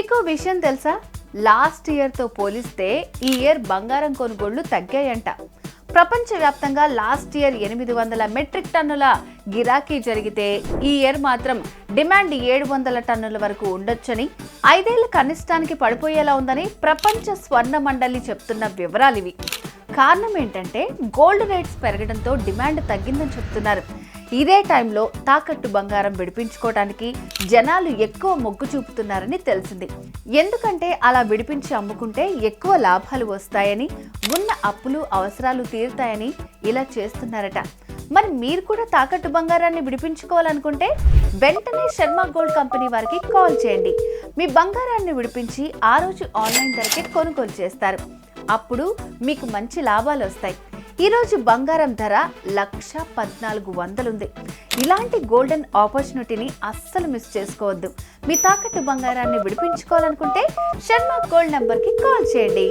మీకో విషయం తెలుసా? లాస్ట్ ఇయర్తో పోలిస్తే ఈ ఇయర్ బంగారం కొనుగోళ్లు తగ్గాయంట. ప్రపంచవ్యాప్తంగా లాస్ట్ ఇయర్ 800 మెట్రిక్ టన్నుల గిరాకీ జరిగితే ఈ ఇయర్ మాత్రం డిమాండ్ 700 టన్నుల వరకు ఉండొచ్చని, 5 ఏళ్ల కనిష్టానికి పడిపోయేలా ఉందని ప్రపంచ స్వర్ణ మండలి చెప్తున్న వివరాలివి. కారణం ఏంటంటే గోల్డ్ రేట్స్ పెరగడంతో డిమాండ్ తగ్గిందని చెప్తున్నారు. ఇదే టైంలో తాకట్టు బంగారం విడిపించుకోవడానికి జనాలు ఎక్కువ మొగ్గు చూపుతున్నారని తెలిసింది. ఎందుకంటే అలా విడిపించి అమ్ముకుంటే ఎక్కువ లాభాలు వస్తాయని, ఉన్న అప్పులు అవసరాలు తీరుతాయని ఇలా చేస్తున్నారట. మరి మీరు కూడా తాకట్టు బంగారాన్ని విడిపించుకోవాలనుకుంటే వెంటనే శర్మ గోల్డ్ కంపెనీ వారికి కాల్ చేయండి. మీ బంగారాన్ని విడిపించి ఆ రోజు ఆన్లైన్ ధరకే కొనుగోలు చేస్తారు. అప్పుడు మీకు మంచి లాభాలు వస్తాయి. ఈరోజు బంగారం ధర 1,14,100 ఉంది. ఇలాంటి గోల్డెన్ ఆపర్చునిటీని అస్సలు మిస్ చేసుకోవద్దు. మీ తాకట్టు బంగారాన్ని విడిపించుకోవాలనుకుంటే శర్మ గోల్డ్ నెంబర్కి కాల్ చేయండి.